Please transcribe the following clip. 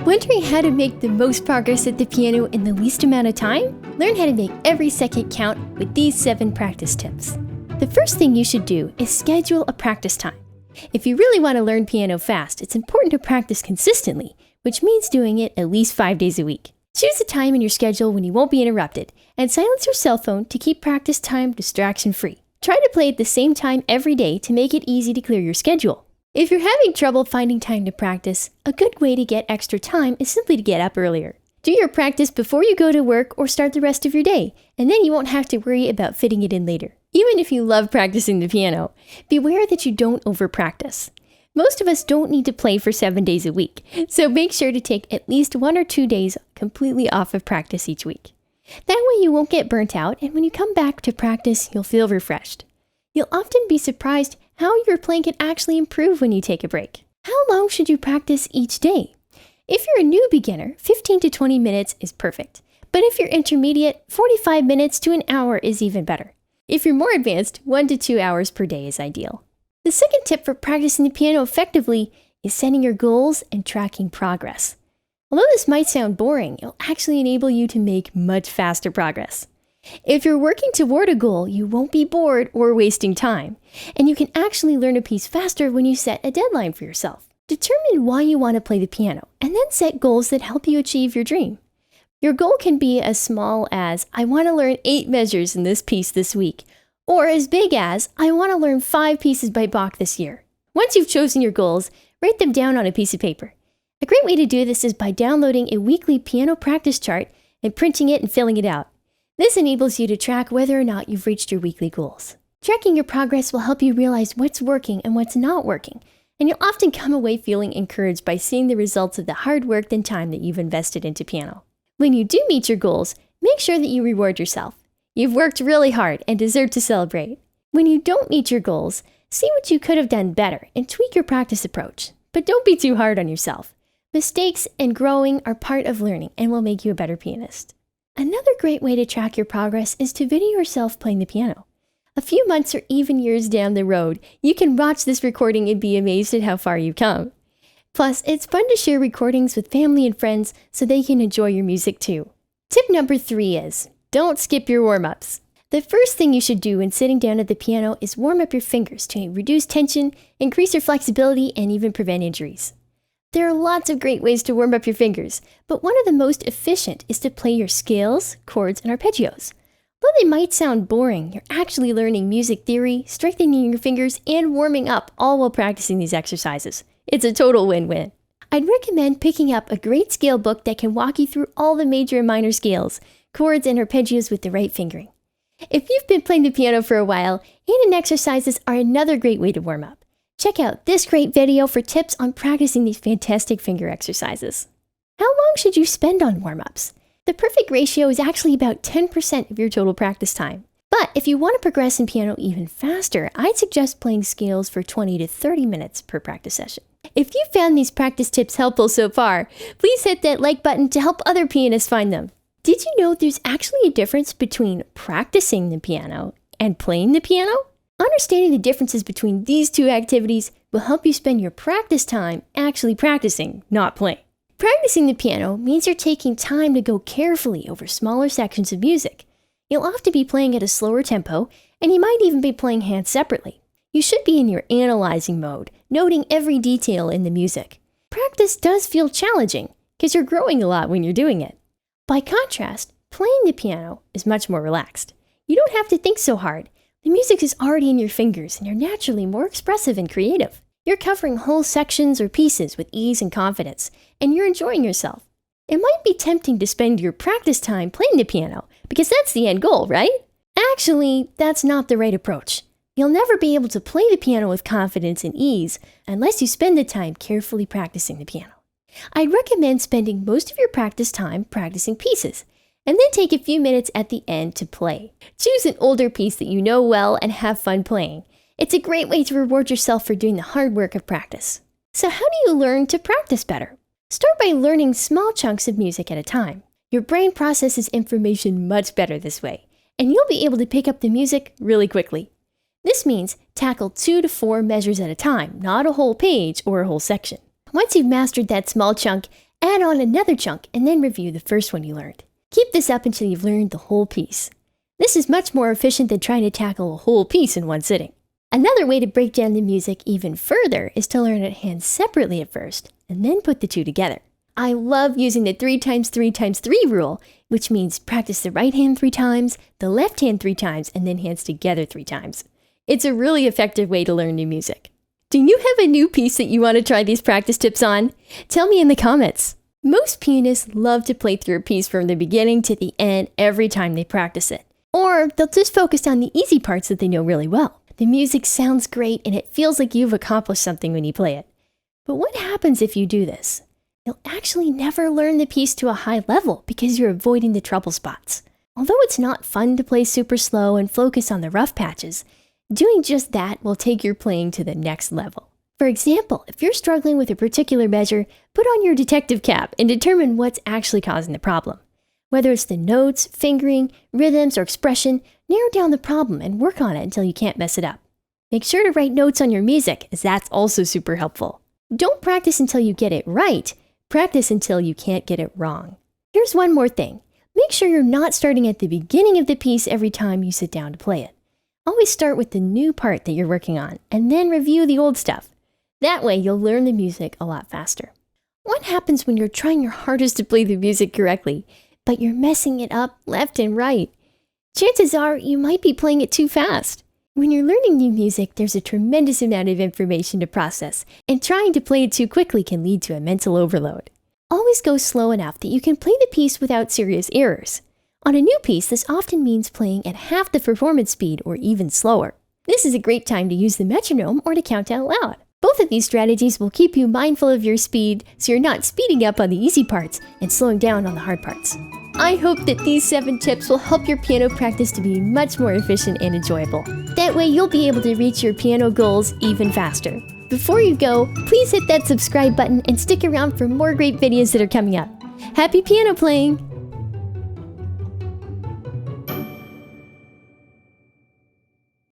Wondering how to make the most progress at the piano in the least amount of time? Learn how to make every second count with these 7 practice tips. The first thing you should do is schedule a practice time. If you really want to learn piano fast, it's important to practice consistently, which means doing it at least 5 days a week. Choose a time in your schedule when you won't be interrupted, and silence your cell phone to keep practice time distraction-free. Try to play at the same time every day to make it easy to clear your schedule. If you're having trouble finding time to practice, a good way to get extra time is simply to get up earlier. Do your practice before you go to work or start the rest of your day, and then you won't have to worry about fitting it in later. Even if you love practicing the piano, beware that you don't over-practice. Most of us don't need to play for 7 days a week, so make sure to take at least 1 or 2 days completely off of practice each week. That way you won't get burnt out, and when you come back to practice, you'll feel refreshed. You'll often be surprised how your playing can actually improve when you take a break. How long should you practice each day? If you're a new beginner, 15 to 20 minutes is perfect. But if you're intermediate, 45 minutes to an hour is even better. If you're more advanced, 1 to 2 hours per day is ideal. The second tip for practicing the piano effectively is setting your goals and tracking progress. Although this might sound boring, it'll actually enable you to make much faster progress. If you're working toward a goal, you won't be bored or wasting time, and you can actually learn a piece faster when you set a deadline for yourself. Determine why you want to play the piano, and then set goals that help you achieve your dream. Your goal can be as small as, I want to learn 8 measures in this piece this week, or as big as, I want to learn 5 pieces by Bach this year. Once you've chosen your goals, write them down on a piece of paper. A great way to do this is by downloading a weekly piano practice chart and printing it and filling it out. This enables you to track whether or not you've reached your weekly goals. Tracking your progress will help you realize what's working and what's not working, and you'll often come away feeling encouraged by seeing the results of the hard work and time that you've invested into piano. When you do meet your goals, make sure that you reward yourself. You've worked really hard and deserve to celebrate. When you don't meet your goals, see what you could have done better and tweak your practice approach. But don't be too hard on yourself. Mistakes and growing are part of learning and will make you a better pianist. Another great way to track your progress is to video yourself playing the piano. A few months or even years down the road, you can watch this recording and be amazed at how far you've come. Plus, it's fun to share recordings with family and friends so they can enjoy your music too. Tip number 3 is, don't skip your warm-ups. The first thing you should do when sitting down at the piano is warm up your fingers to reduce tension, increase your flexibility, and even prevent injuries. There are lots of great ways to warm up your fingers, but one of the most efficient is to play your scales, chords, and arpeggios. Though they might sound boring, you're actually learning music theory, strengthening your fingers, and warming up all while practicing these exercises. It's a total win-win. I'd recommend picking up a great scale book that can walk you through all the major and minor scales, chords, and arpeggios with the right fingering. If you've been playing the piano for a while, hand and exercises are another great way to warm up. Check out this great video for tips on practicing these fantastic finger exercises. How long should you spend on warm-ups? The perfect ratio is actually about 10% of your total practice time. But if you want to progress in piano even faster, I'd suggest playing scales for 20 to 30 minutes per practice session. If you found these practice tips helpful so far, please hit that like button to help other pianists find them. Did you know there's actually a difference between practicing the piano and playing the piano? Understanding the differences between these 2 activities will help you spend your practice time actually practicing, not playing. Practicing the piano means you're taking time to go carefully over smaller sections of music. You'll often be playing at a slower tempo, and you might even be playing hands separately. You should be in your analyzing mode, noting every detail in the music. Practice does feel challenging, because you're growing a lot when you're doing it. By contrast, playing the piano is much more relaxed. You don't have to think so hard. The music is already in your fingers, and you're naturally more expressive and creative. You're covering whole sections or pieces with ease and confidence, and you're enjoying yourself. It might be tempting to spend your practice time playing the piano, because that's the end goal, right? Actually, that's not the right approach. You'll never be able to play the piano with confidence and ease unless you spend the time carefully practicing the piano. I'd recommend spending most of your practice time practicing pieces, and then take a few minutes at the end to play. Choose an older piece that you know well and have fun playing. It's a great way to reward yourself for doing the hard work of practice. So how do you learn to practice better? Start by learning small chunks of music at a time. Your brain processes information much better this way, and you'll be able to pick up the music really quickly. This means tackle 2 to 4 measures at a time, not a whole page or a whole section. Once you've mastered that small chunk, Add on another chunk and then review the first one you learned. Keep this up until you've learned the whole piece. This is much more efficient than trying to tackle a whole piece in one sitting. Another way to break down the music even further is to learn it hands separately at first, and then put the two together. I love using the 3x3x3 rule, which means practice the right hand 3 times, the left hand 3 times, and then hands together 3 times. It's a really effective way to learn new music. Do you have a new piece that you want to try these practice tips on? Tell me in the comments. Most pianists love to play through a piece from the beginning to the end every time they practice it. Or they'll just focus on the easy parts that they know really well. The music sounds great and it feels like you've accomplished something when you play it. But what happens if you do this? You'll actually never learn the piece to a high level because you're avoiding the trouble spots. Although it's not fun to play super slow and focus on the rough patches, doing just that will take your playing to the next level. For example, if you're struggling with a particular measure, put on your detective cap and determine what's actually causing the problem. Whether it's the notes, fingering, rhythms, or expression, narrow down the problem and work on it until you can't mess it up. Make sure to write notes on your music, as that's also super helpful. Don't practice until you get it right. Practice until you can't get it wrong. Here's one more thing. Make sure you're not starting at the beginning of the piece every time you sit down to play it. Always start with the new part that you're working on, and then review the old stuff. That way, you'll learn the music a lot faster. What happens when you're trying your hardest to play the music correctly, but you're messing it up left and right? Chances are you might be playing it too fast. When you're learning new music, there's a tremendous amount of information to process, and trying to play it too quickly can lead to a mental overload. Always go slow enough that you can play the piece without serious errors. On a new piece, this often means playing at half the performance speed or even slower. This is a great time to use the metronome or to count out loud. Both of these strategies will keep you mindful of your speed so you're not speeding up on the easy parts and slowing down on the hard parts. I hope that these 7 tips will help your piano practice to be much more efficient and enjoyable. That way you'll be able to reach your piano goals even faster. Before you go, please hit that subscribe button and stick around for more great videos that are coming up. Happy piano playing!